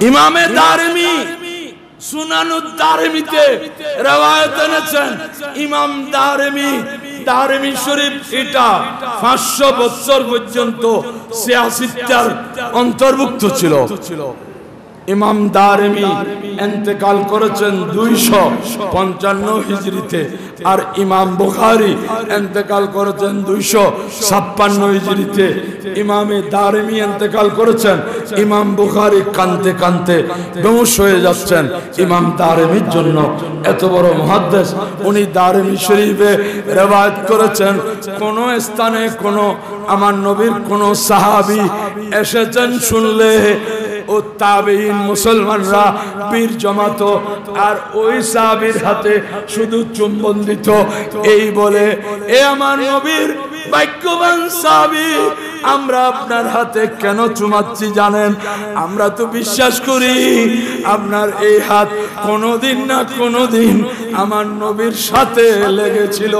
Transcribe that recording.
ইমামে দারমি সুনানুদ দারমিতে রওয়ায়াত এনেছেন, ইমাম দারমি শরীফ এটা 500 বছর পর্যন্ত সিয়াসিত্তার অন্তর্ভুক্ত ছিল। ইমাম দারমি ইন্তেকাল করেছেন 255 হিজরিতে, আর ইমাম বুখারী ইন্তেকাল করেছেন 256 হিজরিতে। ইমামে দারমি ইন্তেকাল করেছেন, ইমাম বুখারী কাঁদতে কাঁদতে বেহুশ হয়ে যাচ্ছেন। ইমাম দারমির জন্য এত বড় মুহাদ্দিস, উনি দারমি শরীফে রওয়ায়াত করেছেন, কোন স্থানে কোন আমার নবীর কোন সাহাবী এসেছেন শুনলে ও তাবেঈন মুসলমানরা বীর জমাতো, আর ওই সাহাবীর হাতে শুধু চুম্বন দিত, এই বলে, এ আমার নবীর ভাগ্যবান সাহাবী, আমরা আপনার হাতে কেন চুমাচ্ছি জানেন? আমরা তো বিশ্বাস করি আপনার এই হাত কোনোদিন না কোনোদিন আমার নবীর সাথে লেগেছিল।